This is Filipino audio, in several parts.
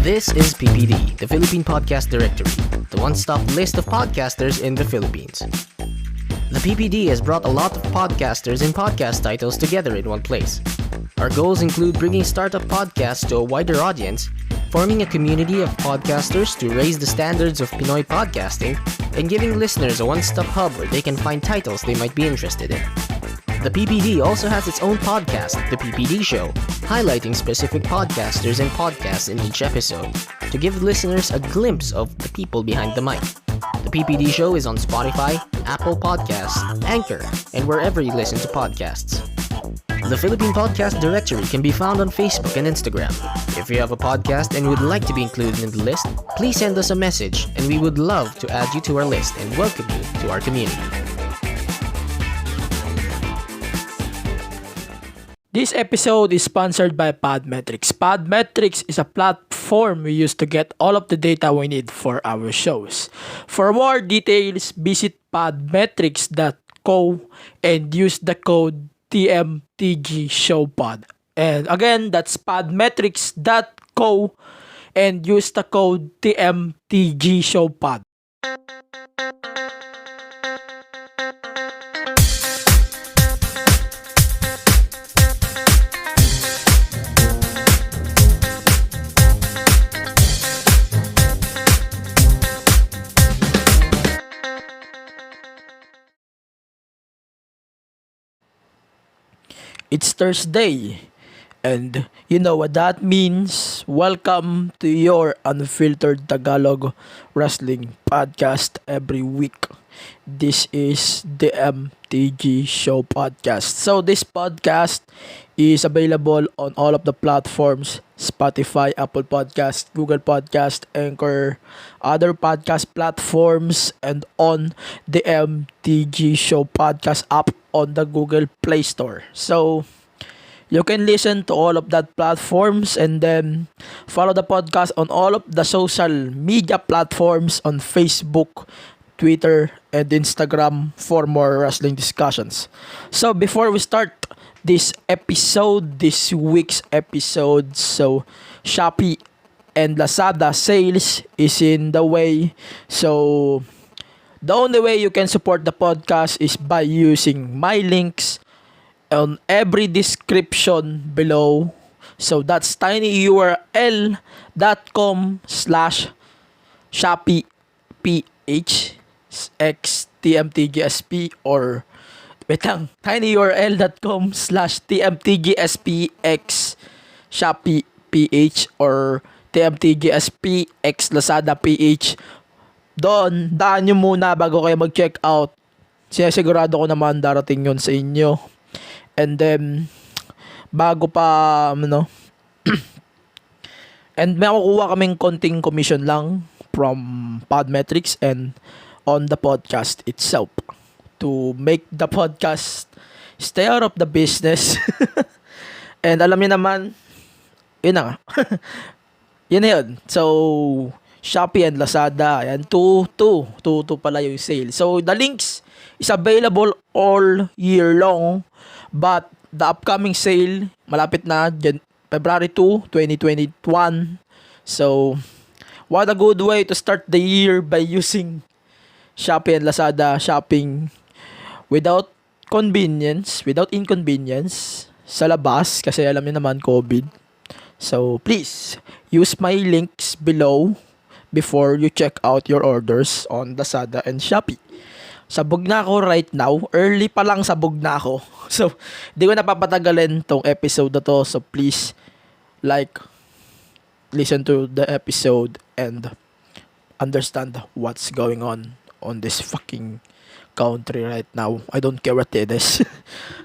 This is PPD, the Philippine Podcast Directory, the one-stop list of podcasters in the Philippines. The PPD has brought a lot of podcasters and podcast titles together in one place. Our goals include bringing startup podcasts to a wider audience, forming a community of podcasters to raise the standards of Pinoy podcasting, and giving listeners a one-stop hub where they can find titles they might be interested in. The PPD also has its own podcast, The PPD Show, highlighting specific podcasters and podcasts in each episode to give listeners a glimpse of the people behind the mic. The PPD Show is on Spotify, Apple Podcasts, Anchor, and wherever you listen to podcasts. The Philippine Podcast Directory can be found on Facebook and Instagram. If you have a podcast and would like to be included in the list, please send us a message and we would love to add you to our list and welcome you to our community. This episode is sponsored by Podmetrics. Podmetrics is a platform we use to get all of the data we need for our shows. For more details, visit podmetrics.co and use the code TMTGShowPod. And again, that's podmetrics.co and use the code TMTGShowPod. It's Thursday, and you know what that means. Welcome to your unfiltered Tagalog wrestling podcast every week. This is the MTG Show Podcast. So this podcast is available on all of the platforms: Spotify, Apple Podcast, Google Podcast, Anchor, other podcast platforms, and on the MTG Show Podcast app on the Google Play Store. So you can listen to all of that platforms and then follow the podcast on all of the social media platforms on Facebook, Twitter, and Instagram for more wrestling discussions. So before we start this week's episode, so Shopee and Lazada sales is in the way. So the only way you can support the podcast is by using my links on every description below. So that's tinyurl.com/ShopeePHXTMTGSP or tinyurl.com/TMTGSPX ShopeePH or TMTGSPX Lazada PH. Doon, daan nyo muna bago kayo mag-check out. Sinasigurado ko naman darating yun sa inyo. And then, bago pa, and may makukuha kaming konting commission lang from Podmetrics and on the podcast itself to make the podcast stay out of the business. And alam niyo naman, yun na nga. Yun na yun. So, Shopee and Lazada, ayan, 2 pala yung sale. So, the links is available all year long, but the upcoming sale, malapit na, February 2, 2021. So, what a good way to start the year by using Shopee and Lazada shopping without inconvenience sa labas, kasi alam niyo naman, COVID. So, please, use my links below before you check out your orders on Lazada and Shopee. Sabog na ako right now. Early pa lang sabog na ako. So, di ko napapatagalin tong episode na to. So, please, listen to the episode and understand what's going on this fucking country right now. I don't care what it is.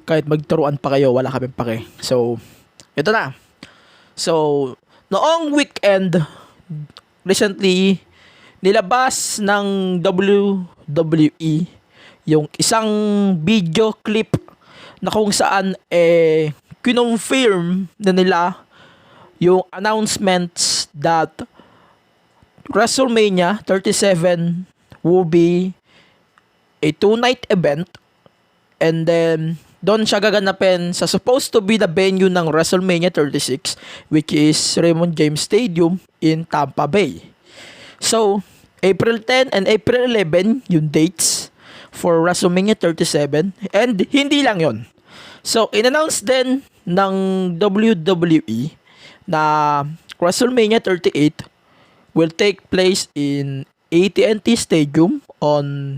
Kahit magturuan pa kayo, wala kaming pake. So, ito na. So, noong weekend, recently, nilabas ng WWE yung isang video clip na kung saan kinonfirm na nila yung announcements that WrestleMania 37 will be a 2-night event, and then doon siya gaganapin sa supposed to be the venue ng WrestleMania 36, which is Raymond James Stadium in Tampa Bay. So, April 10 and April 11 yung dates for WrestleMania 37. And hindi lang yon. So, in-announce din ng WWE na WrestleMania 38 will take place in AT&T Stadium on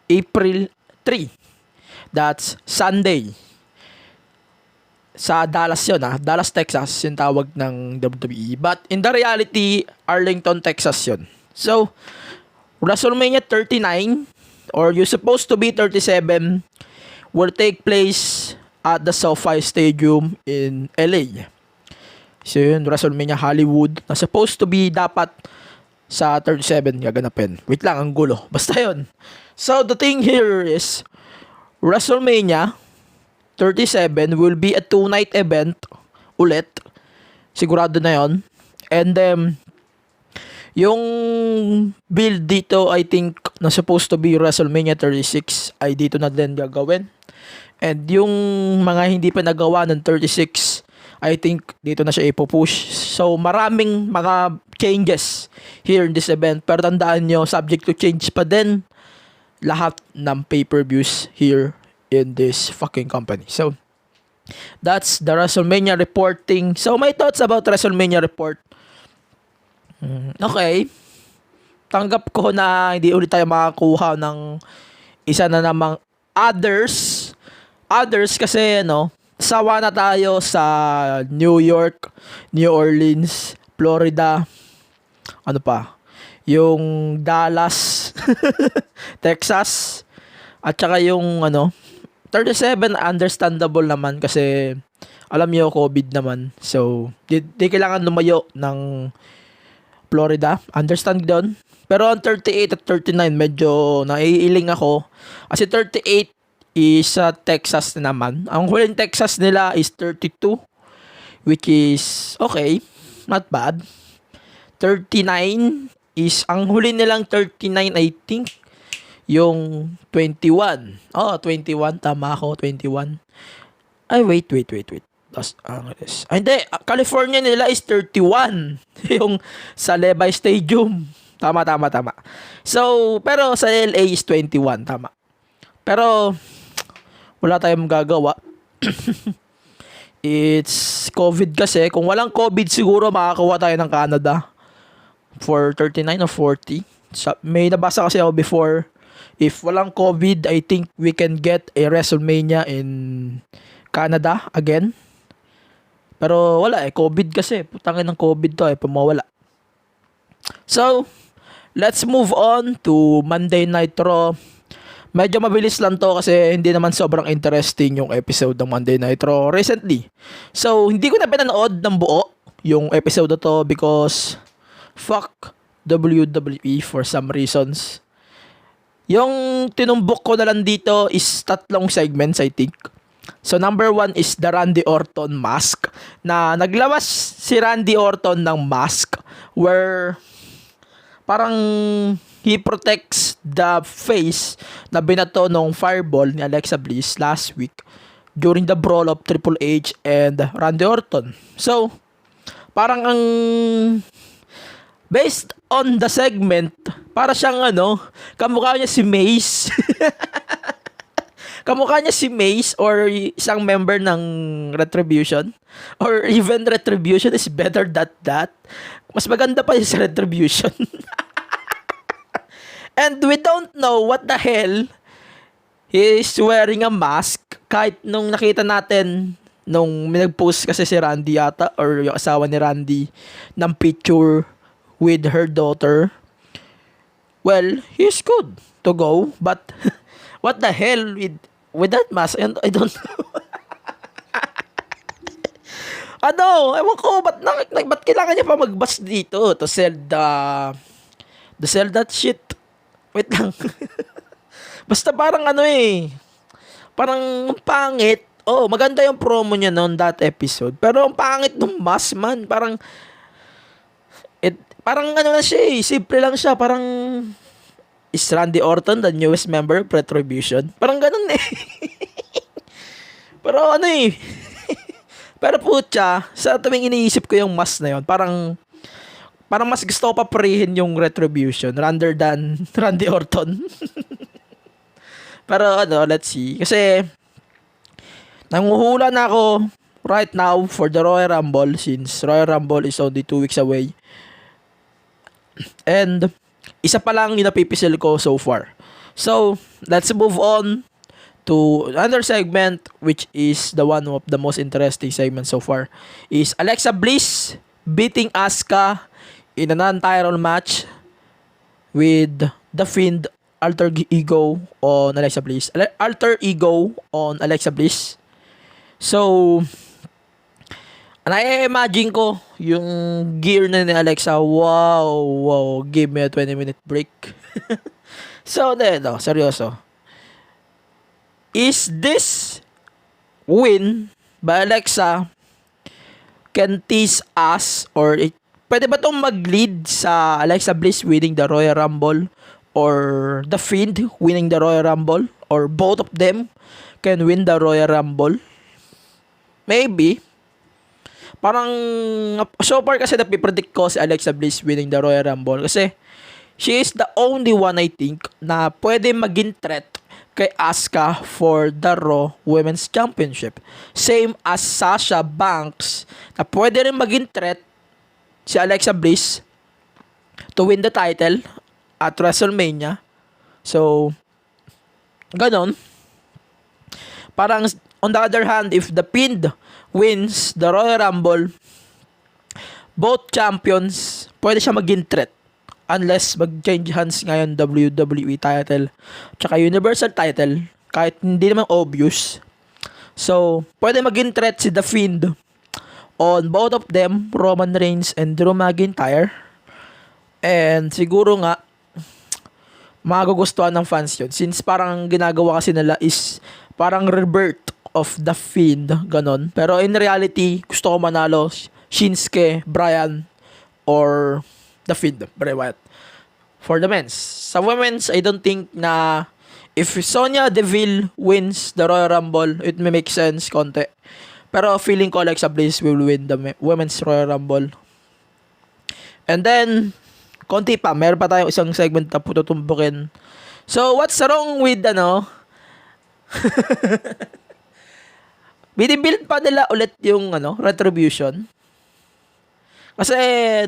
April 3. That's Sunday. Sa Dallas yun, Dallas, Texas, yung tawag ng WWE. But in the reality, Arlington, Texas yun. So, WrestleMania 39, or you're supposed to be 37, will take place at the SoFi Stadium in LA. So yun, WrestleMania Hollywood, na supposed to be dapat sa 37 gaganapin. Wait lang, ang gulo. Basta yun. So, the thing here is, WrestleMania 37 will be a 2-night event ulit. Sigurado na yon. And yung build dito, I think, na supposed to be WrestleMania 36 ay dito na din gagawin. And yung mga hindi pa nagawa ng 36, I think dito na siya ipupush. So, maraming mga changes here in this event. Pero tandaan nyo, subject to change pa din lahat ng pay-per-views here in this fucking company. So, that's the WrestleMania reporting. So, my thoughts about WrestleMania report. Okay. Tanggap ko na hindi ulit tayo makakuha ng isa na namang others. Others kasi, sawa na tayo sa New York, New Orleans, Florida, ano pa, yung Dallas, Texas, at saka yung 37 understandable naman kasi alam niyo COVID naman. So, di kailangan lumayo ng Florida. Understand doon. Pero ang 38 at 39 medyo naiiling ako. Kasi 38 is sa Texas na naman. Ang huling Texas nila is 32, which is okay, not bad. 39 is, ang huli nilang 39 I think, yung 21. 21. Tama ako, 21. Ay, wait. Los Angeles. Ay, hindi. California nila is 31. Yung sa Levi Stadium. Tama. So, pero sa LA is 21. Tama. Pero, wala tayong magagawa. It's COVID kasi. Kung walang COVID, siguro makakakuha tayo ng Canada for 39 or 40. May nabasa kasi ako before. If walang COVID, I think we can get a WrestleMania in Canada again. Pero wala COVID kasi. Putangin ng COVID to pumawala. So, let's move on to Monday Night Raw. Medyo mabilis lang to kasi hindi naman sobrang interesting yung episode ng Monday Night Raw recently. So, hindi ko na pinanood ng buo yung episode na to because fuck WWE for some reasons. Yung tinumbok ko na lang dito is 3 segments, I think. So, number 1 is the Randy Orton mask. Na naglawas si Randy Orton ng mask where parang he protects the face na binato nung fireball ni Alexa Bliss last week during the brawl of Triple H and Randy Orton. So, parang ang based on the segment, para siyang kamukha niya si Mace. Kamukha niya si Mace or isang member ng Retribution. Or even Retribution is better than that. Mas maganda pa yung sa Retribution. And we don't know what the hell he is wearing a mask. Kahit nung nakita natin, nung nag-post kasi si Randy yata, or yung asawa ni Randy, ng picture with her daughter. Well, he's good to go. But, what the hell with that mask? I don't know. Ewan ko, ba't kailangan niya pa mag-bus dito to sell that shit? Wait lang. Basta parang parang pangit. Maganda yung promo niya noon that episode. Pero ang pangit nung mask man. Parang na siya simple lang siya. Parang is Randy Orton the newest member of Retribution? Parang ganun Pero ano eh, pero putya, sa tuwing iniisip ko yung mas na yun, parang mas gusto ko paparihin yung Retribution rather than Randy Orton. Pero ano, let's see. Kasi, nanguhula na ako right now for the Royal Rumble since Royal Rumble is only 2 weeks away. And, isa pa lang yung napipisil ko so far. So, let's move on to another segment, which is the one of the most interesting segments so far, is Alexa Bliss beating Asuka in a non-title match with The Fiend Alter Ego on Alexa Bliss. Alter Ego on Alexa Bliss. So, na-imagine ko yung gear na ni Alexa. Wow, give me a 20-minute break. So, no, seryoso. Is this win by Alexa can tease us or pwede ba itong mag-lead sa Alexa Bliss winning the Royal Rumble or The Fiend winning the Royal Rumble or both of them can win the Royal Rumble? Maybe. Parang so far kasi napipredict ko si Alexa Bliss winning the Royal Rumble kasi she is the only one I think na pwede maging threat kay Asuka for the Raw Women's Championship. Same as Sasha Banks na pwede rin maging threat si Alexa Bliss to win the title at WrestleMania. So, ganon. Parang on the other hand, if the Fiend wins the Royal Rumble, both champions, pwede siya maging threat. Unless mag-change hands ngayon WWE title tsaka Universal title, kahit hindi naman obvious. So, pwede maging threat si The Fiend on both of them, Roman Reigns and Drew McIntyre. And siguro nga, magugustuhan ng fans yun. Since parang ginagawa kasi nila is parang rebirth of The Fiend, ganon. Pero in reality, gusto ko manalo Shinsuke, Bryan, or The Fiend, Bray Wyatt. For the men's. Sa women's, I don't think na if Sonya Deville wins the Royal Rumble, it may make sense konti. Pero feeling ko Alexa Bliss will win the women's Royal Rumble. And then, konti pa, meron pa tayong isang segment na tutumbukin. So, what's wrong with, binibuild pa nila ulit yung, Retribution. Kasi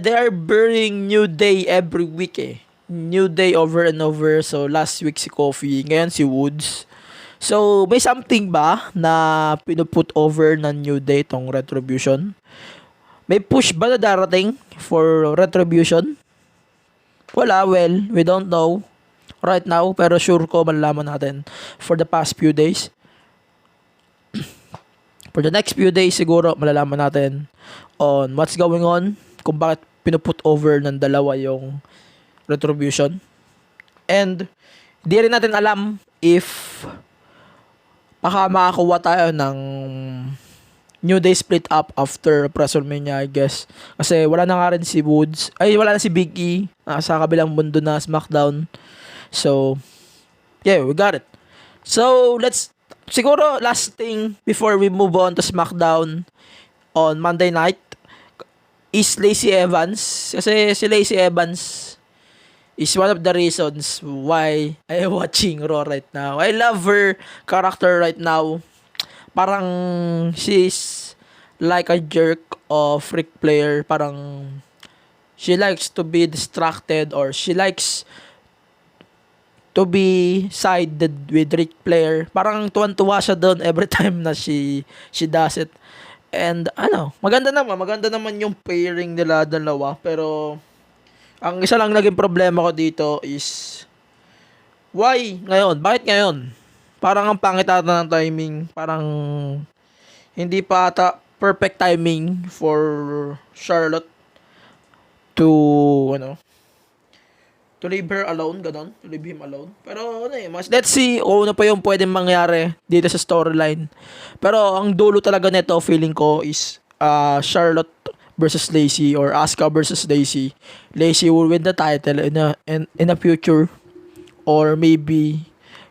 they are burying New Day every week eh. New Day over and over. So, last week si Kofi, ngayon si Woods. So, may something ba na pinuput over ng New Day tong Retribution? May push ba na darating for Retribution? Wala, well, we don't know right now. Pero sure ko malalaman natin for the past few days. For the next few days, siguro malalaman natin on what's going on, kung bakit pinuput over ng dalawa yung Retribution. And di rin natin alam if baka makakuha tayo ng New Day split up after WrestleMania, I guess. Kasi wala na nga rin si Woods. Ay, wala na si Big E sa kabilang mundo na SmackDown. So, yeah, we got it. So, siguro last thing before we move on to SmackDown on Monday night is Lacey Evans. Kasi si Lacey Evans is one of the reasons why I am watching Raw right now. I love her character right now. Parang she's like a jerk of Ric Flair. Parang she likes to be distracted or she likes to be sided with Ric Flair. Parang tuwan-tuwa siya doon every time na she does it. And maganda naman yung pairing nila dalawa. Pero ang isa lang naging problema ko dito is why ngayon? Bakit ngayon? Parang ang pangit ata ng timing. Parang hindi pa ata perfect timing for Charlotte to to leave her alone, ganon. To leave him alone. Pero let's see kung ano pa yung pwedeng mangyari dito sa storyline. Pero ang dulo talaga nito, feeling ko, is Charlotte versus Lacey or Asuka versus Lacey. Lacey will win the title in a future, or maybe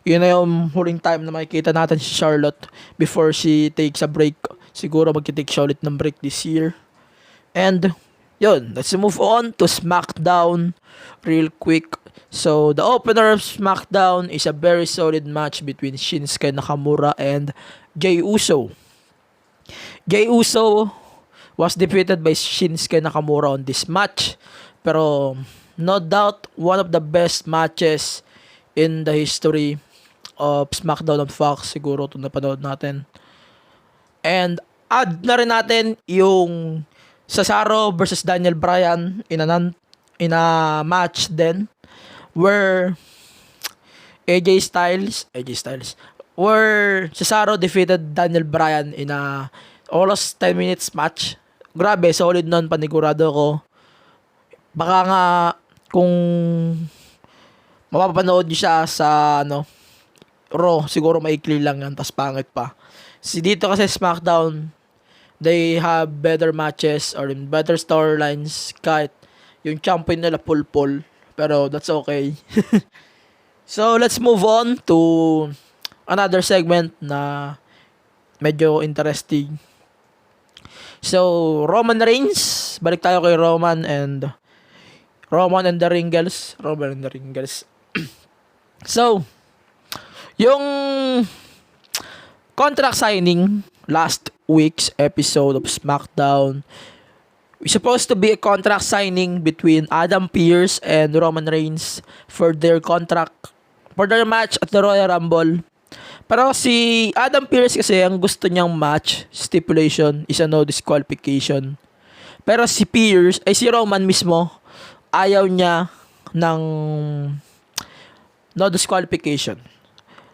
Yun na yung huling time na makikita natin si Charlotte before she takes a break. Siguro magkitake siya ulit ng break this year. And yun, let's move on to SmackDown real quick. So, the opener of SmackDown is a very solid match between Shinsuke Nakamura and Jey Uso. Jey Uso was defeated by Shinsuke Nakamura on this match. Pero, no doubt, one of the best matches in the history of SmackDown on Fox. Siguro ito napanood natin. And, add na rin natin yung Cesaro versus Daniel Bryan in a match then where AJ Styles where Cesaro defeated Daniel Bryan in a almost 10 minutes match. Grabe, solid nun, panigurado ko. Baka nga kung mapapanood niyo siya sa Raw, siguro maikli lang yan, tas pangit pa. Dito kasi SmackDown, they have better matches or better storylines kahit yung champion nila pulpul. Pero that's okay. So, let's move on to another segment na medyo interesting. So, Roman Reigns. Balik tayo kay Roman and the Ringles. So, yung contract signing last week's episode of SmackDown, it's supposed to be a contract signing between Adam Pearce and Roman Reigns for their match at the Royal Rumble. Pero si Adam Pearce kasi ang gusto niyang match stipulation is a no disqualification. Pero si Roman mismo, ayaw niya ng no disqualification.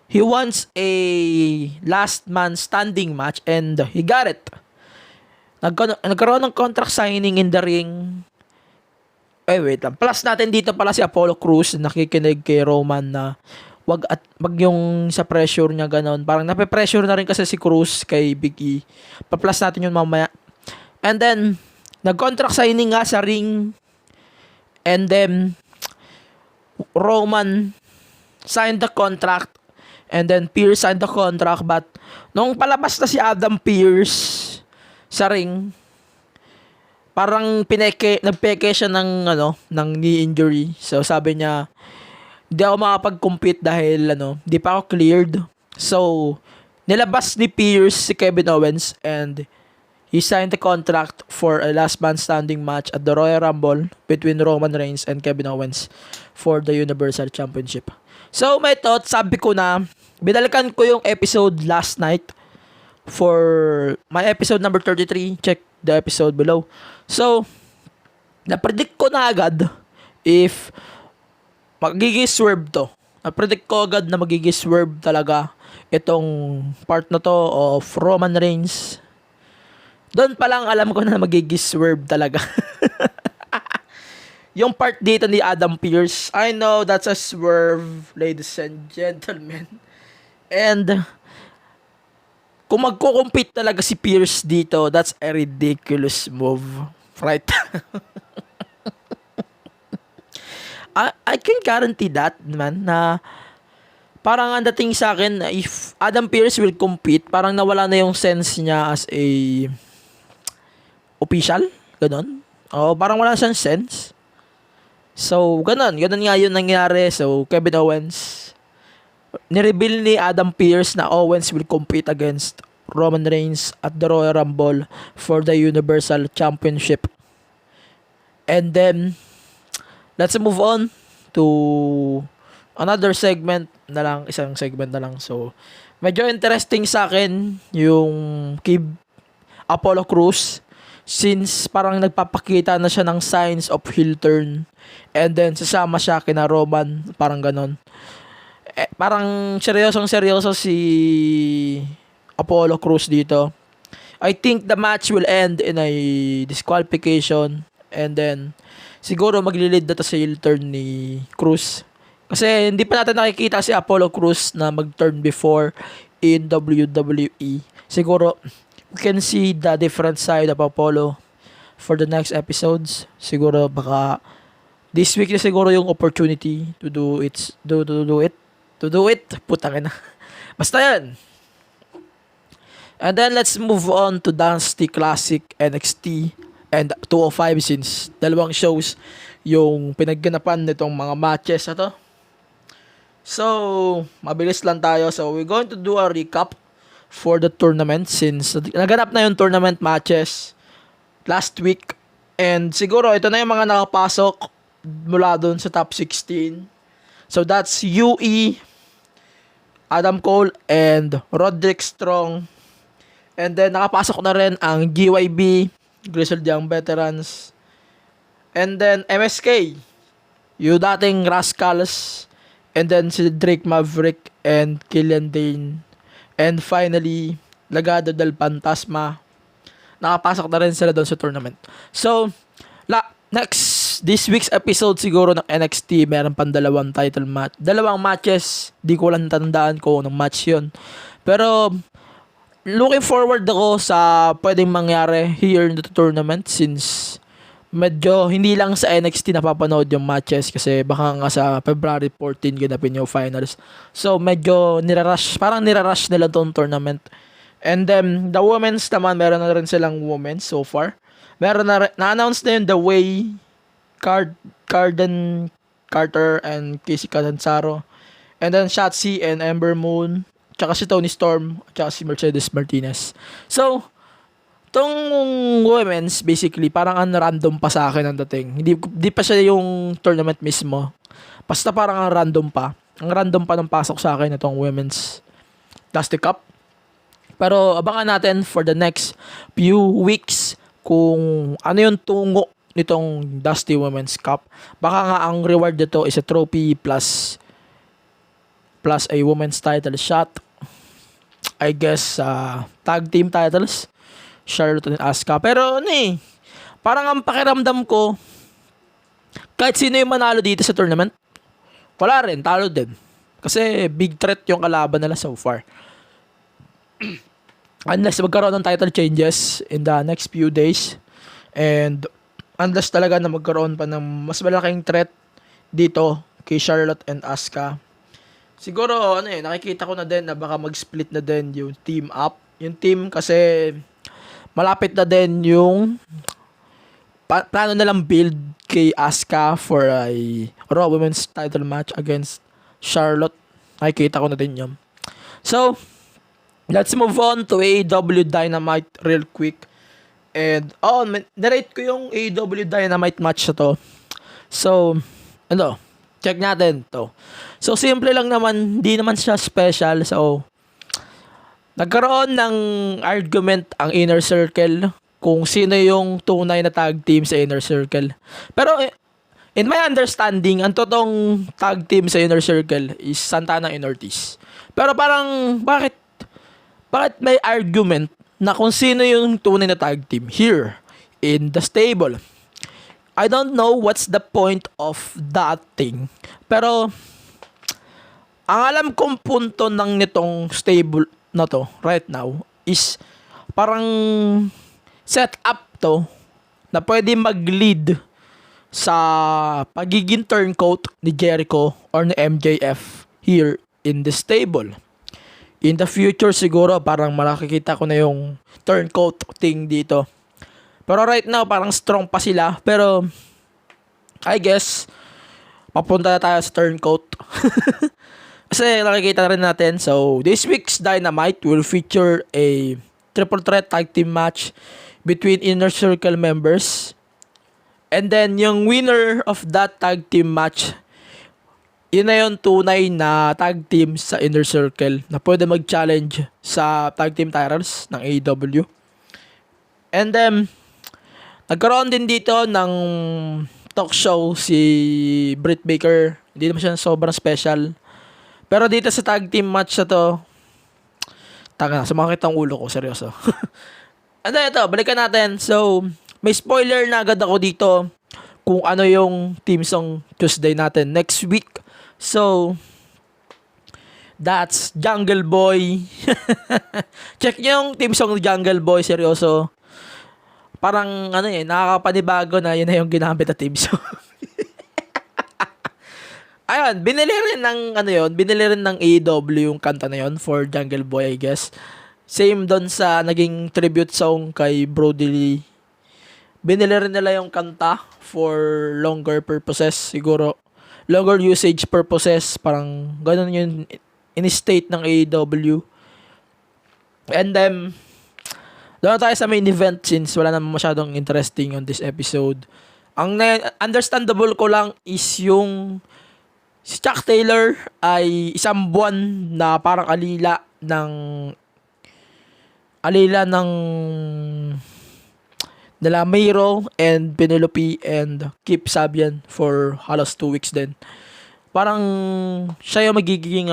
He wants a last man standing match and he got it. Nagkaroon ng contract signing in the ring. Wait lang. Plus natin dito pala si Apollo Crews nakikinig kay Roman na wag yung sa pressure niya ganon. Parang nape-pressure na rin kasi si Crews kay Big E. Pa-plus natin yun mamaya. And then, nag-contract signing nga sa ring. And then, Roman signed the contract. And then, Pearce signed the contract. But, nung palabas na si Adam Pearce sa ring, parang nagpeke siya ng knee injury. So sabi niya, hindi ako makapag-compete dahil hindi pa ako cleared. So nilabas ni Pearce si Kevin Owens and he signed the contract for a last man standing match at the Royal Rumble between Roman Reigns and Kevin Owens for the Universal Championship. So my thoughts, sabi ko na binalikan ko yung episode last night for my episode number 33. Check the episode below. So, na-predict ko na agad if magiging swerve to. Na-predict ko agad na magiging swerve talaga itong part na to of Roman Reigns. Doon pa lang alam ko na magiging swerve talaga. Yung part dito ni Adam Pearce, I know that's a swerve, ladies and gentlemen. And kung magko-compete talaga si Pearce dito, that's a ridiculous move. Right? I can guarantee that, man, na parang ang dating sa akin, if Adam Pearce will compete, parang nawala na yung sense niya as a official. Ganon. O, parang wala siyang sense. So, ganon nga yun nangyari. So, Kevin Owens, nireveal ni Adam Pearce na Owens will compete against Roman Reigns at the Royal Rumble for the Universal Championship. And then, let's move on to another segment na lang, isang segment na lang. So, medyo interesting sa akin yung kay Apollo Crews since parang nagpapakita na siya ng signs of heel turn and then sasama siya kina Roman, parang ganon. Parang seryoso si Apollo Crews dito. I think the match will end in a disqualification and then siguro maglilid na to sa heel turn ni Crews. Kasi hindi pa natin nakikita si Apollo Crews na mag-turn before in WWE. Siguro we can see the different side of Apollo for the next episodes. Siguro baka this week na siguro yung opportunity to do it. to do it. Putang ina. Basta yan. And then let's move on to Dynasty Classic, NXT, and 205 since dalawang shows yung pinagganapan nitong mga matches na to. So, mabilis lang tayo. So, we're going to do a recap for the tournament since naganap na yung tournament matches last week. And siguro, ito na yung mga nakapasok mula doon sa top 16. So, that's UE, Adam Cole, and Roderick Strong. And then, nakapasok na rin ang GYB, Grizzled Young Veterans. And then, MSK, yung dating Rascals. And then, si Drake Maverick and Killian Dane. And finally, Legado del Fantasma. Nakapasok na rin sila doon sa tournament. So, this week's episode siguro ng NXT, meron pang dalawang title match. Dalawang matches, di ko lang tandaan ko anong match yun. Pero, looking forward ako sa pwedeng mangyari here in the tournament since medyo hindi lang sa NXT napapanood yung matches kasi baka nga sa February 14 ganapin yung finals. So medyo parang nirarush nila tong tournament. And then the women's naman, meron na rin silang women's so far. Meron na-announce na yun The Way, Carter and Casey Catanzaro. And then Shotzi and Ember Moon. Tsaka si Toni Storm, tsaka si Mercedes Martinez. So, tong women's, basically, parang random pa sa akin ang dating. Hindi pa siya yung tournament mismo. Basta parang random pa. Ang random pa ng pasok sa akin itong women's Dusty Cup. Pero abangan natin for the next few weeks kung ano yung tungo nitong Dusty Women's Cup. Baka nga ang reward dito is a trophy plus a women's title shot. I guess tag team titles, Charlotte and Asuka. Pero parang ang pakiramdam ko, kahit sino yung manalo dito sa tournament, wala rin, talo din. Kasi big threat yung kalaban nila so far. Unless magkaroon ng title changes in the next few days, and unless talaga na magkaroon pa ng mas malaking threat dito kay Charlotte and Asuka, siguro, nakikita ko na din na baka mag-split na din yung team up. Yung team kasi malapit na din yung plano nilang build kay Asuka for a Raw Women's title match against Charlotte. Nakikita ko na din yun. So, let's move on to AEW Dynamite real quick. And, narrate ko yung AEW Dynamite match na to. So, check natin to. So, simple lang naman. Hindi naman siya special. So, nagkaroon ng argument ang Inner Circle kung sino yung tunay na tag team sa Inner Circle. Pero, in my understanding, ang totoong tag team sa Inner Circle is Santana and Ortiz. Pero parang, bakit may argument na kung sino yung tunay na tag team here in the stable? I don't know what's the point of that thing. Pero, ang alam kong punto ng nitong stable na to right now is parang set up to na pwede mag-lead sa pagiging turncoat ni Jericho or ni MJF here in the stable. In the future siguro parang makikita ko na yung turncoat thing dito. Pero right now parang strong pa sila, pero I guess papunta na tayo sa turncoat. Kasi nakikita rin natin. So this week's Dynamite will feature a triple threat tag team match between Inner Circle members. And then yung winner of that tag team match, yun na yung tunay na tag team sa Inner Circle na pwede mag-challenge sa tag team titles ng AEW. And then, nagkaroon din dito ng talk show si Britt Baker. Hindi naman siya sobrang special. Pero dito sa tag team match na to, sumakit ang ulo ko, seryoso. Ano ito, balikan natin. So, may spoiler na agad ako dito kung ano yung team song Tuesday natin next week. So, that's Jungle Boy. Check nyo yung team song Jungle Boy, seryoso. Parang nakakapanibago na yun na yung ginamit na team song. Ayun, binili rin ng AEW yung kanta na yun for Jungle Boy, I guess. Same doon sa naging tribute song kay Brody Lee. Binili rin nila yung kanta for longer purposes, siguro. Longer usage purposes, parang ganun yung in-state ng AEW. And then, doon tayo sa main event since wala naman masyadong interesting on this episode. Ang understandable ko lang is yung si Chuck Taylor ay isang buwan na parang alila ng nila Mayro and Penelope and Kip Sabian for halos 2 weeks din. Parang siya yung magiging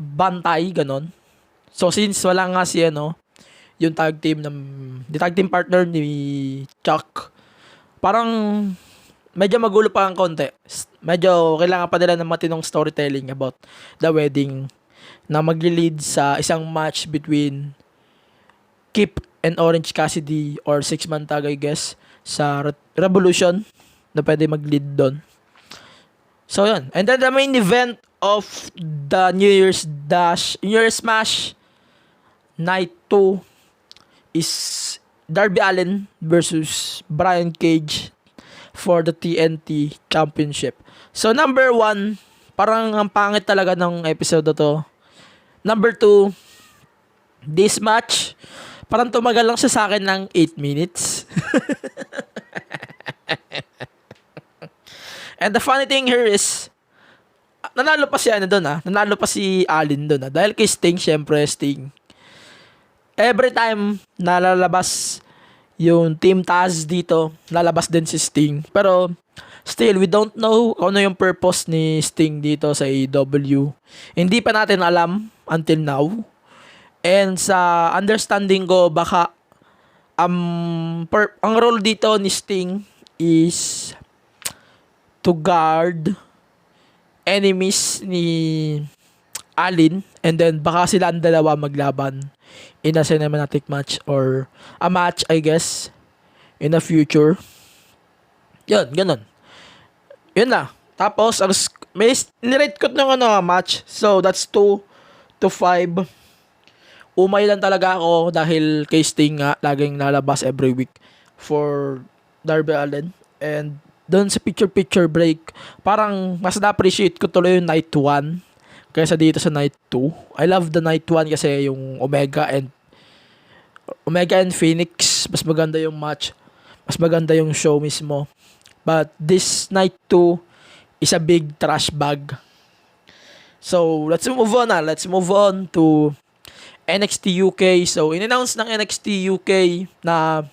bantay, ganon. So since wala nga si yung tag team partner ni Chuck, parang medyo magulo pa ang konti. Medyo kailangan pa nila ng matinong storytelling about the wedding na magli-lead sa isang match between Kip and Orange Cassidy or 6-man tag, I guess, sa Revolution na pwede mag-lead doon. So yun. And then the main event of the New Year's Smash Night 2 is Darby Allin versus Brian Cage for the TNT Championship. So number 1, parang ang pangit talaga ng episode na to. Number 2, this match, parang tumagal lang siya sa akin ng 8 minutes. And the funny thing here is, nanalo pa si nanalo pa si Allin doon dahil kay Sting, syempre Sting. Every time nalalabas yung Team Taz dito, lalabas din si Sting. Pero still, we don't know kung ano yung purpose ni Sting dito sa AEW. Hindi pa natin alam until now. And sa understanding ko, baka ang role dito ni Sting is to guard enemies ni Allin, and then baka sila ang dalawa maglaban in a cinematic match or a match, I guess, in the future. Yun, ganun. Yun na. Tapos, may nirate ko ng match. So, that's 2-5. Umay lang talaga ako dahil kay Sting nga, laging lalabas every week for Darby Allin. And doon sa picture-picture break, parang mas na-appreciate ko tuloy yung night 1 kaysa dito sa night 2. I love the night 1 kasi yung Omega and Phoenix, mas maganda yung match. Mas maganda yung show mismo. But this night 2 is a big trash bag. So, let's move on na. Let's move on to NXT UK. So, in-announce ng NXT UK na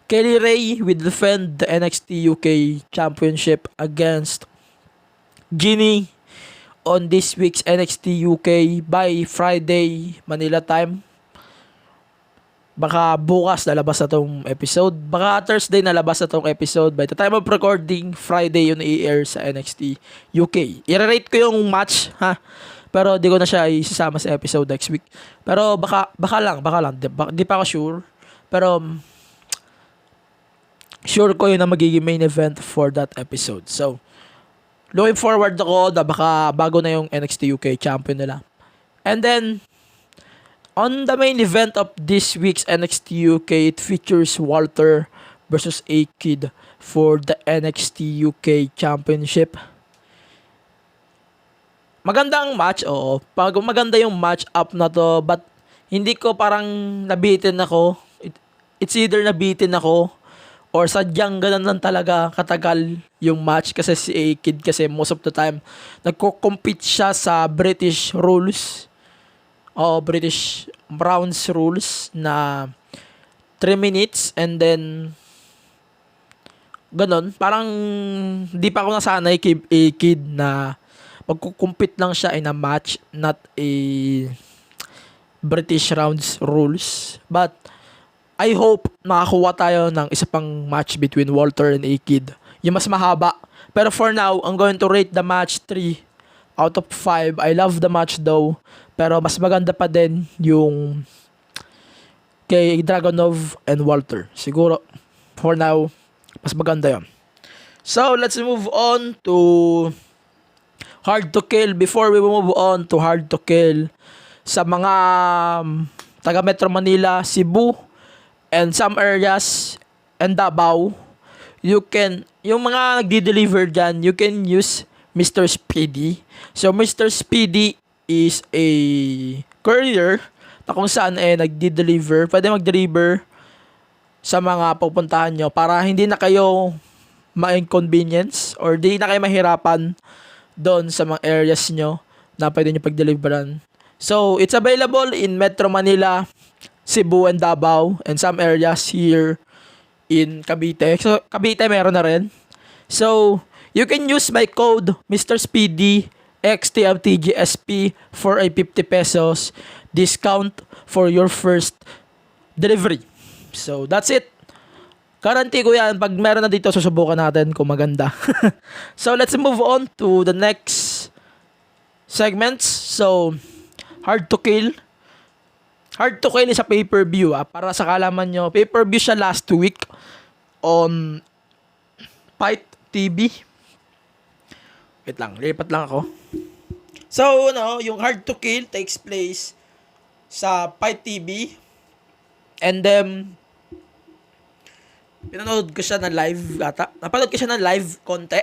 Kelly Ray will defend the NXT UK Championship against Ginny on this week's NXT UK by Friday Manila time. Baka bukas nalabas na tong episode. Baka Thursday nalabas na tong episode. By the time of recording, Friday yun i-air sa NXT UK. I-rate ko yung match, ha? Pero di ko na siya isasama sa episode next week. Pero baka lang. Di pa ako sure. Pero sure ko yun na magiging main event for that episode. So, looking forward ako na baka bago na yung NXT UK champion nila. And then, on the main event of this week's NXT UK, it features Walter versus A-Kid for the NXT UK Championship. Maganda ang match, oo. Pag maganda yung match up na to, but hindi ko parang nabitin ako. It's either nabitin ako or sadyang ganun lang talaga katagal yung match kasi si A-Kid kasi most of the time nagko-compete siya sa British rules o British rounds rules na 3 minutes and then ganun. Parang di pa ako nasanay kay A-Kid na magko-compete lang siya in a match, not a British rounds rules. But I hope makakuha tayo ng isa pang match between Walter and A-Kid. Yung mas mahaba. Pero for now, I'm going to rate the match 3 out of 5. I love the match though. Pero mas maganda pa din yung kay Dragunov and Walter. Siguro, for now, Mas maganda yun. So, let's move on to Hard to Kill. Before we move on to Hard to Kill, sa mga taga Metro Manila, Cebu, and some areas, and Davao, yung mga nagdi-deliver dyan, you can use Mr. Speedy. So, Mr. Speedy is a courier na kung saan nagdi-deliver. Pwede mag-deliver sa mga pupuntahan nyo para hindi na kayo ma-inconvenience or di na kayo mahirapan doon sa mga areas nyo na pwede nyo pag-deliveran. So, it's available in Metro Manila, Cebu, and Davao, and some areas here in Cavite. So, Cavite meron na rin. So, you can use my code Mr. Speedy XTMTGSP for a 50 pesos discount for your first delivery. So, that's it. Guarantee ko yan. Pag meron na dito, susubukan natin kung maganda. So, let's move on to the next segments. So, Hard to Kill. Hard to Kill is a pay-per-view. Para sa kalaman nyo, pay-per-view siya last week on Fight TV. Wait lang, lipat lang ako. So, yung Hard to Kill takes place sa Fight TV. And then, pinanood ko siya na live ata. Napanood ko siya na live konti.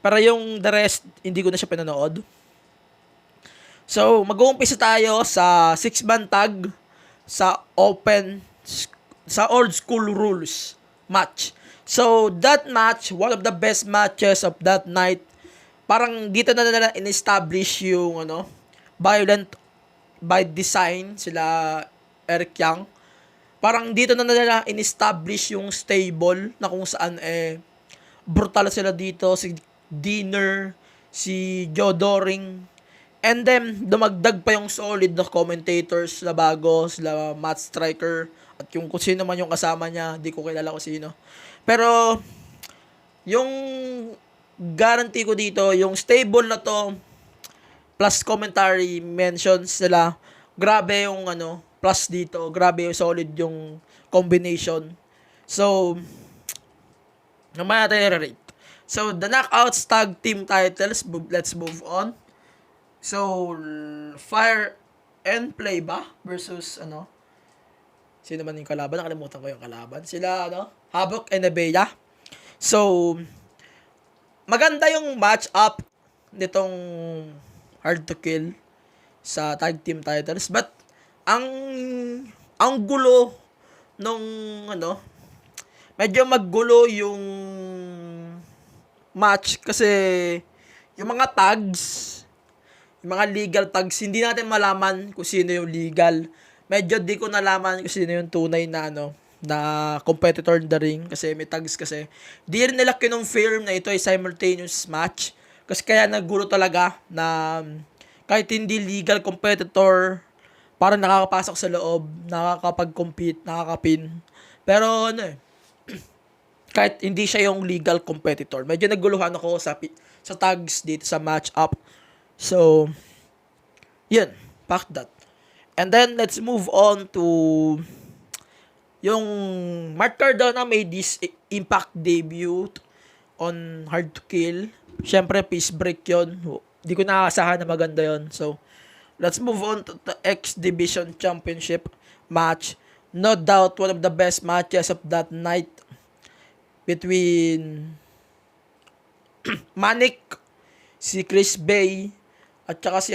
Pero yung the rest, hindi ko na siya pinanood. So, mag-uumpisa tayo sa 6-man tag sa old school rules match. So, that match, one of the best matches of that night. Parang dito na nila in-establish yung violent by design sila Eric Young. Parang dito na nila in-establish yung stable na kung saan brutal sila dito. Si Dinner, si Joe Doring. And then, dumagdag pa yung solid na commentators na bago, sila Matt Striker. At yung kung sino man yung kasama niya, di ko kilala kung sino. Pero, yung guarantee ko dito, yung stable na to, plus commentary mentions sila, grabe yung plus dito, grabe yung solid yung combination. So, naman natin i-rate. So, the Knockouts Tag Team titles, let's move on. So, Fire and Play ba? Versus, sino man yung kalaban? Nakalimutan ko yung kalaban. Sila, Havoc and Nevaeh. So, maganda yung match-up nitong Hard to Kill sa tag team titles. But, ang gulo nung medyo maggulo yung match kasi yung mga tags, yung mga legal tags, hindi natin malaman kung sino yung legal. Medyo di ko nalaman kung sino yung tunay na na competitor in the ring kasi may tags kasi. Di rin nila kinonfirm na ito ay simultaneous match kasi kaya nagulo talaga na kahit hindi legal competitor parang nakakapasok sa loob, nakakapag-compete, nakakapin. Pero kahit hindi siya yung legal competitor, medyo naguluhan ako sa tags dito sa match-up. So, yun, pack that. And then, let's move on to yung Mark Cardona made this Impact debut on Hard to Kill. Siyempre, peace break yun. Di ko nakakasahan na maganda yun. So, let's move on to the X Division Championship match. No doubt, one of the best matches of that night between Manik, si Chris Bay, at saka si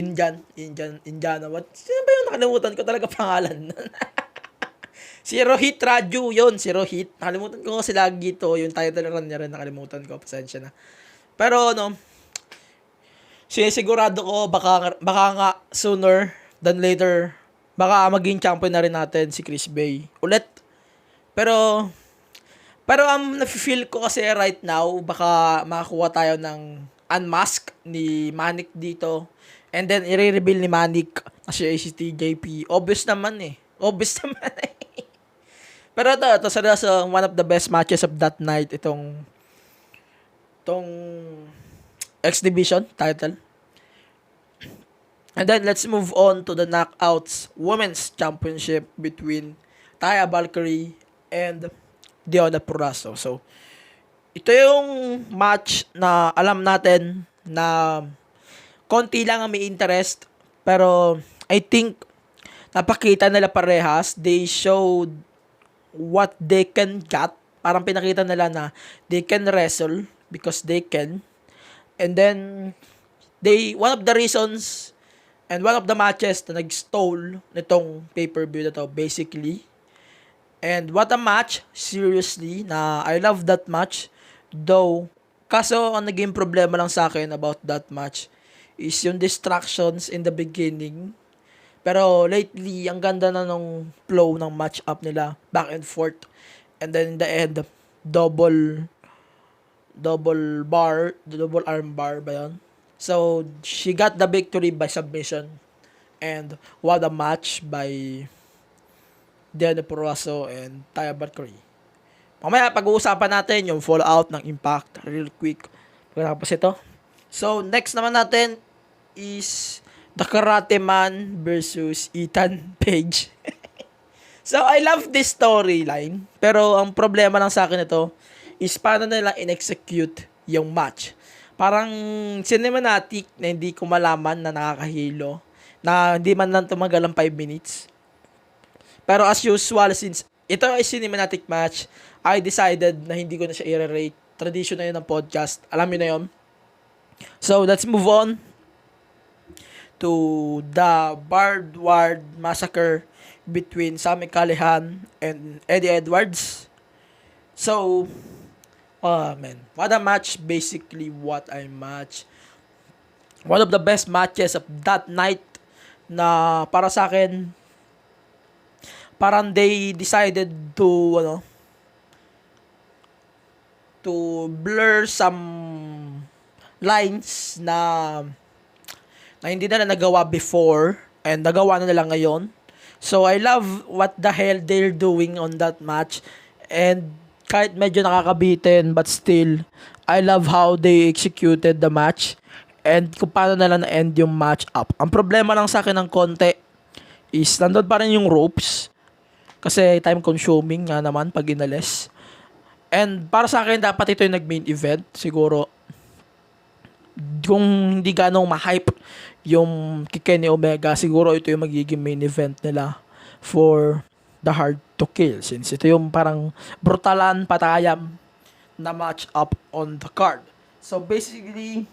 Indiana. What? Sino ba yung nakalimutan ko talaga pangalan? Si Rohit Raju, yun, si Rohit. Nakalimutan ko kasi lagi ito, yung title run niya rin, nakalimutan ko, pasensya na. Pero, sinisigurado ko, baka nga sooner than later, baka maging champion na rin natin si Chris Bay. Ulit. Pero nafe-feel ko kasi right now, baka makakuha tayo ng unmask ni Manik dito. And then, i-reveal ni Manik na siya si TJP. Obvious naman. Pero ito seryoso, one of the best matches of that night, itong X Division title. And then, let's move on to the Knockouts Women's Championship between Taya Valkyrie and Deonna Purrazzo. So, ito yung match na alam natin na konti lang ang may interest. Pero, I think, napakita nila parehas. They showed what they can get. Parang pinakita nila na they can wrestle because they can. And then, one of the reasons and one of the matches na nag-stole nitong pay-per-view na to, basically. And what a match, seriously, na I love that match. Though, kaso ang naging problema lang sa akin about that match is yung distractions in the beginning. Pero lately, ang ganda na nung flow ng match-up nila, back and forth. And then in the end, double arm bar ba yun? So, she got the victory by submission. And what a match by Deonna Purrazzo and Taya Valkyrie. Mamaya, pag-uusapan natin yung fallout ng Impact real quick. Pagkatapos ito. So, next naman natin is The Karate Man versus Ethan Page. So, I love this storyline. Pero, ang problema lang sa akin ito is paano nila in-execute yung match. Parang cinematic na hindi ko malaman na nakakahilo. Na hindi man lang tumagal ng 5 minutes. Pero as usual, since ito ay cinematic match, I decided na hindi ko na siya i-rate. Tradition na yun ng podcast. Alam niyo na yun. So, let's move on to the Barbed Wire Massacre between Sami Callihan and Eddie Edwards. So, man, what a match. Basically, what a match. One of the best matches of that night na para sa akin, parang they decided to blur some lines na hindi na nagawa before and nagawa na nila ngayon. So, I love what the hell they're doing on that match. And kahit medyo nakakabitin, but still, I love how they executed the match and kung paano nila na-end yung match up. Ang problema lang sa akin ng konti is nandun pa rin yung ropes kasi time consuming nga naman pag inalis. And para sa akin, dapat ito yung nag-main event. Siguro, kung hindi ganong ma-hype yung Kenny Omega, siguro ito yung magiging main event nila for the Hard to Kill, since ito yung parang brutalan patayam na match up on the card. So basically,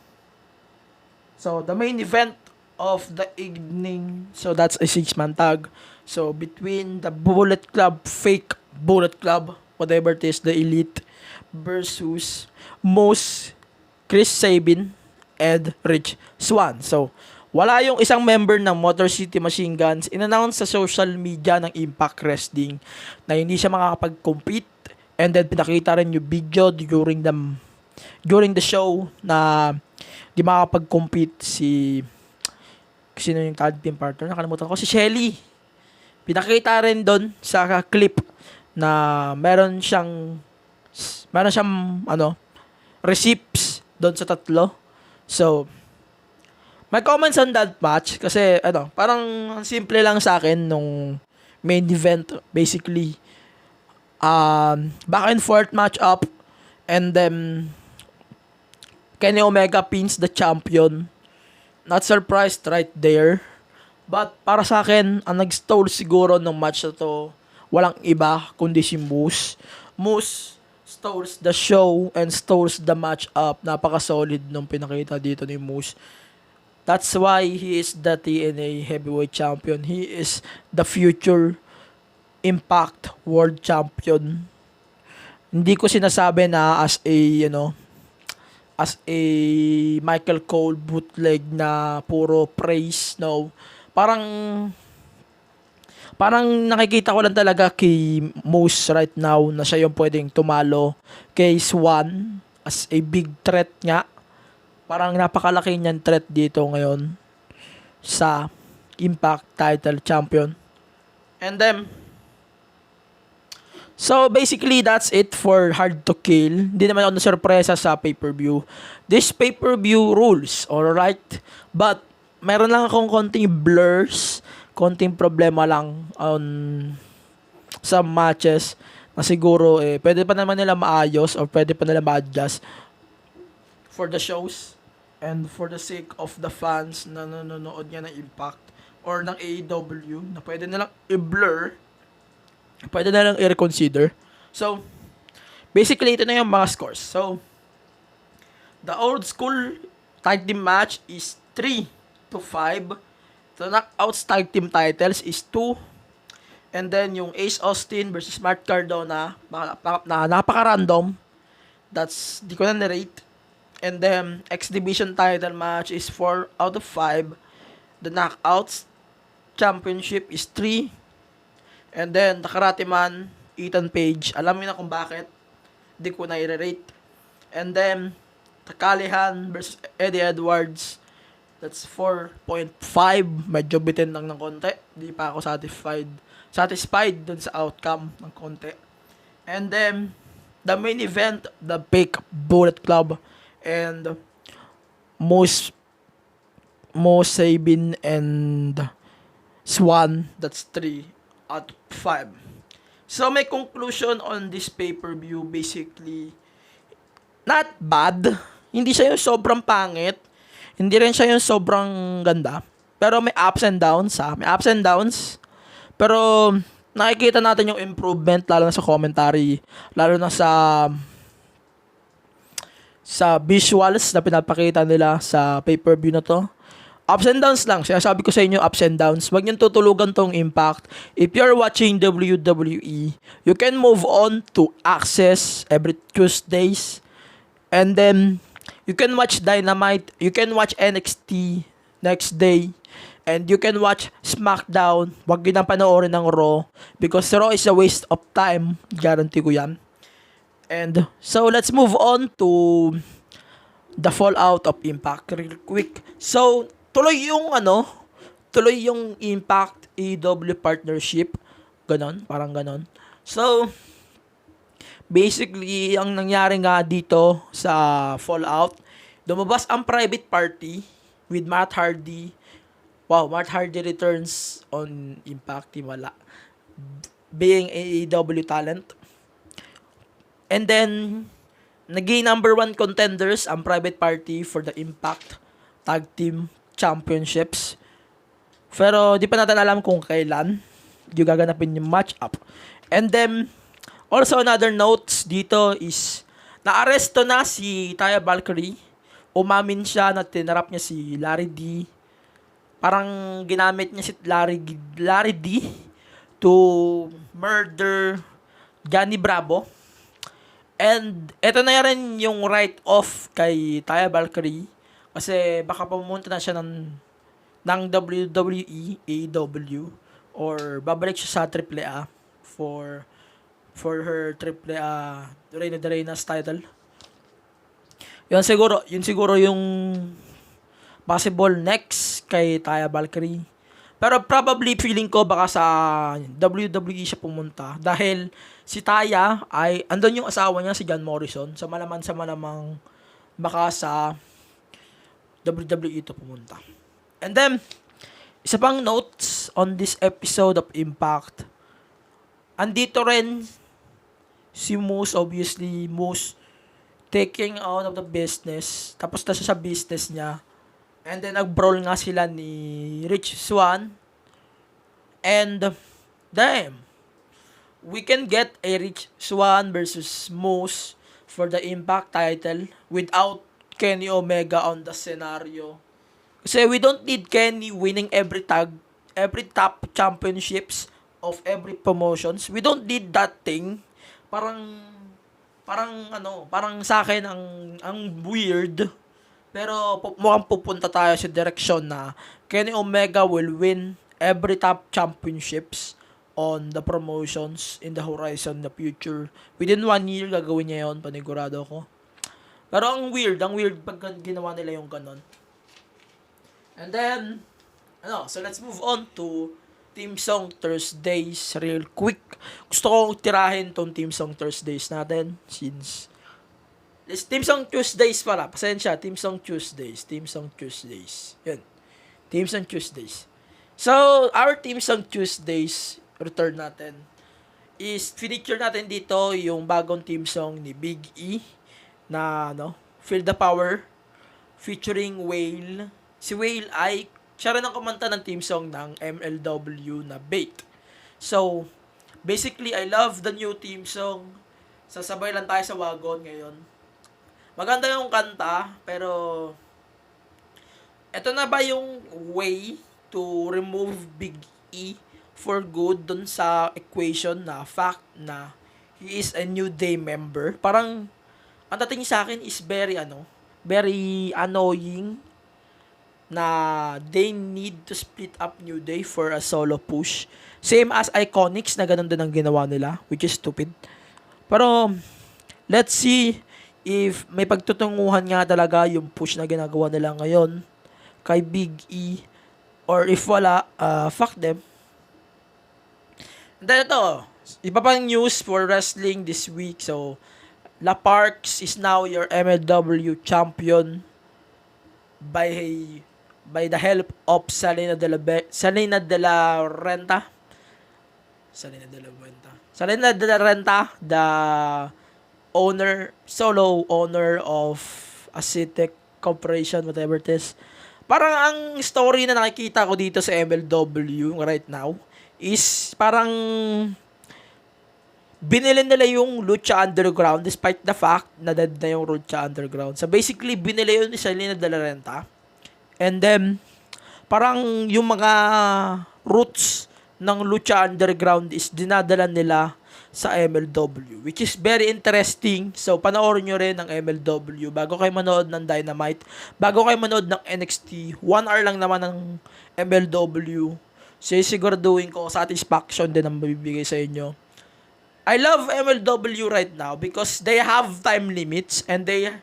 the main event of the evening, so that's a 6-man tag. So between the Bullet Club, fake Bullet Club, whatever it is, the Elite versus Moose, Chris Sabin, and Rich Swann. So wala yung isang member ng Motor City Machine Guns. In-announce sa social media ng Impact Wrestling na hindi siya makakapag-compete. And then pinakita rin yung video during the show na di makakapag-compete sino yung tag team partner? Nakalimutan ko. Si Shelly. Pinakita rin doon sa clip na meron siyang receipts doon sa tatlo. So, my comments on that match kasi parang simple lang sa akin nung main event, basically back and forth match up, and then Kenny Omega pins the champion. Not surprised right there, but para sa akin ang nag-stole siguro ng match na to walang iba kundi si Moose. Moose stoles the show and stoles the match up. Napaka-solid nung pinakita dito ni Moose. That's why he is the TNA Heavyweight Champion. He is the future Impact World Champion. Hindi ko sinasabi na as a Michael Cole bootleg na puro praise. No. Parang nakikita ko lang talaga kay Moose right now na siya yung pwedeng tumalo kay Swann as a big threat nga. Parang napakalaki niyan threat dito ngayon sa Impact Title Champion. And then, so basically that's it for Hard to Kill. Hindi naman ako na-surpresa sa pay-per-view. This pay-per-view rules, alright? But meron lang akong konting blurs, konting problema lang on some matches na siguro pwede pa naman nila maayos or pwede pa nila ma-adjust for the shows and for the sake of the fans na nanonood nga ng Impact or ng AEW na pwede nilang i-blur, pwede nilang i-reconsider. So, basically, ito na yung mga scores. So, the old school tag team match is 3-5. The knockouts tag team titles is 2. And then, yung Ace Austin versus Matt Cardona, na napaka-random. That's, di ko na narrate. And then, X Division title match is 4 out of 5. The knockouts championship is 3. And then, the Karate Man, Ethan Page, alam niyo na kung bakit. Di ko na i-rate. And then, Takalihan versus Eddie Edwards. That's 4.5. Medyo bitin lang ng konti. Di pa ako satisfied dun sa outcome ng konti. And then, the main event, the Fake Bullet Club and Mo Sabin and Swan. That's 3 out of 5. So, may conclusion on this pay-per-view. Basically, not bad. Hindi siya yung sobrang pangit. Hindi rin siya yung sobrang ganda. Pero may ups and downs, ha. May ups and downs. Pero, nakikita natin yung improvement, lalo na sa commentary. Lalo na sa visuals na pinapakita nila sa pay-per-view na to. Ups and downs lang. Sabi ko sa inyo, ups and downs. Huwag niyong tutulugan tong Impact. If you're watching WWE, you can move on to Access every Tuesdays. And then, you can watch Dynamite. You can watch NXT next day. And you can watch SmackDown. Huwag yun ang panoorin ng Raw. Because Raw is a waste of time. Guarantee ko yan. And, so, let's move on to the fallout of Impact real quick. So, tuloy yung Impact AEW partnership. Ganon, parang ganon. So, basically, ang nangyari nga dito sa Fallout, lumabas ang private party with Matt Hardy. Wow, Matt Hardy returns on Impact, wala. Being AEW talent. And then, naging number 1 contenders ang private party for the Impact Tag Team Championships. Pero di pa natin alam kung kailan yung gaganapin yung match-up. And then, also another notes dito is naaresto na si Taya Valkyrie. Umamin siya na tinarap niya si Larry D. Parang ginamit niya si Larry D to murder Johnny Bravo. And eto na rin yung write-off kay Taya Valkyrie. Kasi baka pumunta na siya ng WWE, AEW, or babalik siya sa AAA for her AAA Reina de Reinas title. Yun siguro yung possible next kay Taya Valkyrie. Pero probably feeling ko baka sa WWE siya pumunta dahil si Taya ay andun yung asawa niya si John Morrison. Sa malamang baka sa WWE to pumunta. And then, isa pang notes on this episode of Impact. Andito rin si Moose, obviously, Moose taking out of the business. Tapos na siya sa business niya. And then, nag-brawl nga sila ni Rich Swann. And, damn, we can get a Rich Swann versus Moose for the Impact title without Kenny Omega on the scenario. Kasi we don't need Kenny winning every top championships of every promotions. We don't need that thing. Parang sa akin ang weird. Pero mukhang pupunta tayo sa direksyon na Kenny Omega will win every top championships on the promotions in the horizon, the future. Within 1 year, gagawin niya yun. Panigurado ko. Pero ang weird pag ginawa nila yung ganon. And then, so let's move on to Team Song Thursdays real quick. Gusto kong tirahin tong Team Song Thursdays natin since this Team Song Tuesdays pala. Pasensya, Team Song Tuesdays. Yun. Team Song Tuesdays. So, our Team Song Tuesdays return natin is feature natin dito yung bagong team song ni Big E na Feel the Power featuring Whale. Si Whale ay siya rin ang kumanta ng team song ng MLW na Bait. So, basically, I love the new team song. Sasabay lang tayo sa wagon ngayon. Maganda yung kanta, pero eto na ba yung way to remove Big E for good dun sa equation na fact na he is a New Day member? Parang, ang dating sa akin is very annoying na they need to split up New Day for a solo push. Same as Iconics na ganun din ang ginawa nila, which is stupid. Pero, let's see if may pagtutunguhan nga talaga yung push na ginagawa nila ngayon kay Big E, or if wala, fuck them. And then ito, iba pang news for wrestling this week. So, La Parks is now your MLW champion by the help of Salina de la Renta, the solo owner of Acetic Corporation, whatever it is. Parang ang story na nakikita ko dito sa MLW right now is parang binili nila yung Lucha Underground despite the fact na dead na yung Lucha Underground. So basically, binili yun ni Salina de la Renta. And then, parang yung mga roots ng Lucha Underground is dinadala nila sa MLW, which is very interesting. So, panoorin nyo rin ng MLW bago kayo manood ng Dynamite, bago kayo manood ng NXT. 1 hour lang naman ng MLW. So, siguraduhin ko, satisfaction din ang mabibigay sa inyo. I love MLW right now because they have time limits and they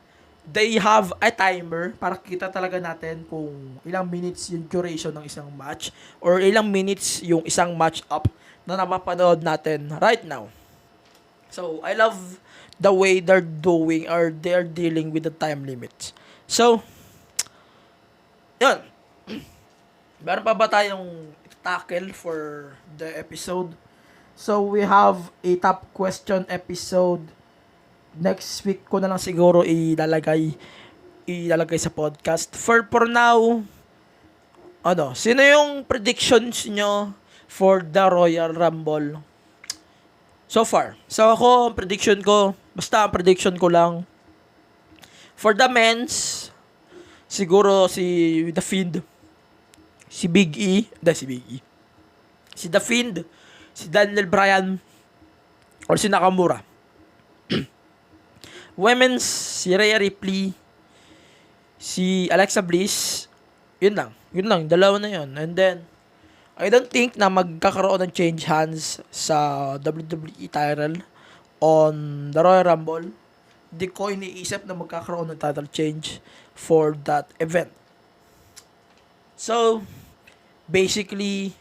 have a timer para kita talaga natin kung ilang minutes yung duration ng isang match or ilang minutes yung isang match up na napapanood natin right now. So, I love the way they're doing or they're dealing with the time limits. So, yun. Meron pa ba tayong tackle for the episode? So, we have a top question episode. Next week ko na lang siguro ilalagay sa podcast. For now, sino yung predictions nyo for the Royal Rumble so far? So ako, ang prediction ko lang, for the men's, siguro si The Fiend, si The Fiend, si Daniel Bryan, or si Nakamura. Women's, si Rhea Ripley, si Alexa Bliss, yun lang, dalawa na yun. And then, I don't think na magkakaroon ng change hands sa WWE title on the Royal Rumble. Hindi ko iniisip na magkakaroon ng title change for that event. So, basically,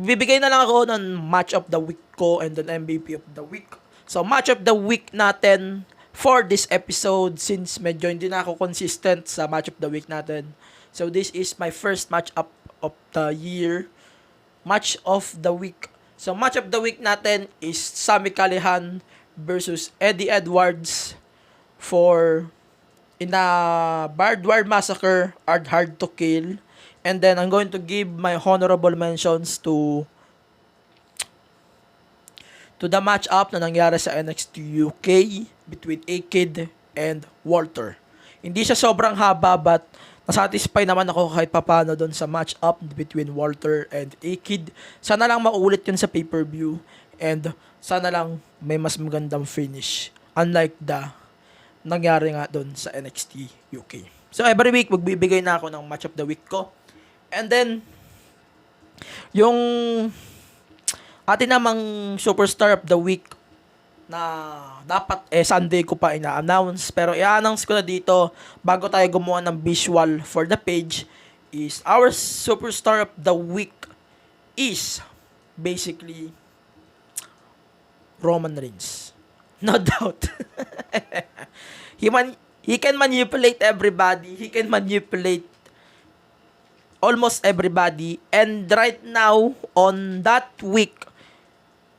bibigay na lang ako ng match of the week ko and then MVP of the week. So, match of the week natin for this episode, since medyo hindi na ako consistent sa match of the week natin. So, this is my first match up of the year. Match of the week. So, match of the week natin is Sami Callihan versus Eddie Edwards in a Barbed Wire Massacre, Hard to Kill. And then, I'm going to give my honorable mentions to the match-up na nangyari sa NXT UK between A-Kid and Walter. Hindi siya sobrang haba, but nasatisfy naman ako kahit papano doon sa match-up between Walter and A-Kid. Sana lang maulit yun sa pay-per-view and sana lang may mas magandang finish, unlike the nangyari nga doon sa NXT UK. So every week magbibigay na ako ng match of the week ko. And then yung atin namang superstar of the week na dapat Sunday ko pa ina-announce, pero i-announce ko na dito bago tayo gumawa ng visual for the page, is our superstar of the week is basically Roman Reigns. No doubt. He can manipulate everybody. He can manipulate almost everybody. And right now, on that week,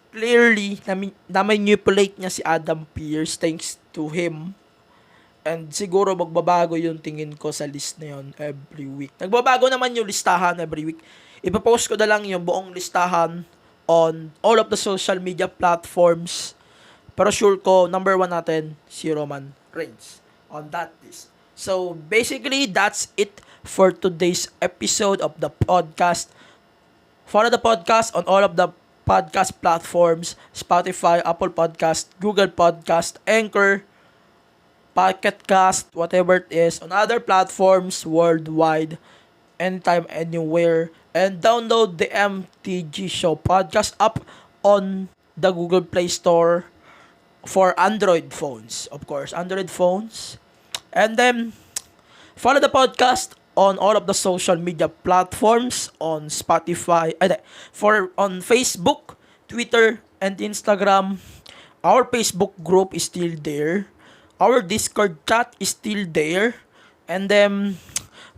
clearly, na-manipulate niya si Adam Pearce thanks to him. And siguro magbabago yung tingin ko sa list na yun every week. Nagbabago naman yung listahan every week. Ipapost ko na lang yung buong listahan on all of the social media platforms. Pero sure ko, number 1 natin, si Roman Reigns on that list. So, basically, that's it for today's episode of the podcast. Follow the podcast on all of the podcast platforms, Spotify, Apple Podcast, Google Podcast, Anchor, Pocket Cast, whatever it is, on other platforms worldwide, anytime, anywhere, and download the MTG Show podcast app on the Google Play Store for Android phones, of course, Android phones, and then follow the podcast on all of the social media platforms on Spotify, on Facebook, Twitter, and Instagram. Our Facebook group is still there. Our Discord chat is still there. And then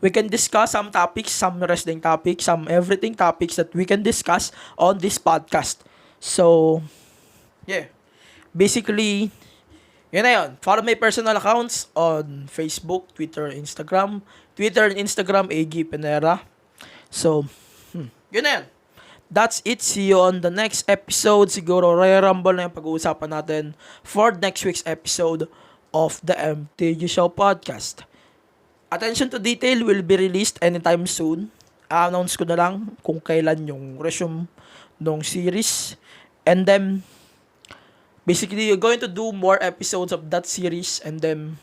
we can discuss some topics, some wrestling topics, some everything topics that we can discuss on this podcast. So, yeah. Basically, yun na yun. Follow my personal accounts on Facebook, Twitter, Instagram. Twitter and Instagram, AG Penera. So, yun na yun. That's it. See you on the next episode. Siguro, Royal Rumble na yung pag-uusapan natin for next week's episode of the MTG Show Podcast. Attention to Detail will be released anytime soon. I-announce ko na lang kung kailan yung resume ng series. And then, basically, you're going to do more episodes of that series, and then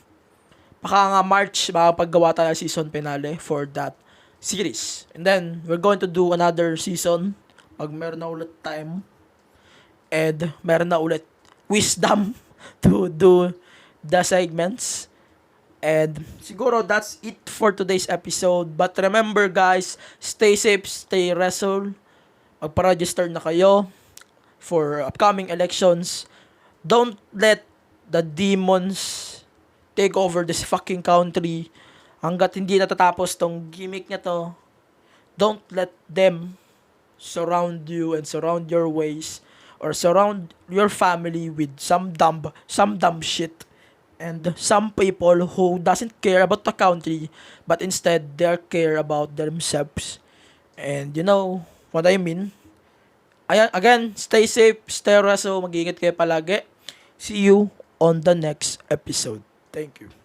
baka nga March, makapaggawa tayo season finale for that series. And then, we're going to do another season pag meron na ulit time and meron na ulit wisdom to do the segments. And siguro that's it for today's episode. But remember guys, stay safe, stay wrestle. Magpa-register na kayo for upcoming elections. Don't let the demons take over this fucking country. Hanggat hindi natatapos tong gimmick niya to, don't let them surround you and surround your ways or surround your family with some dumb shit and some people who doesn't care about the country but instead they care about themselves. And you know what I mean? Ayan, again, stay safe, stay wrestle, mag-iingat kayo palagi. See you on the next episode. Thank you.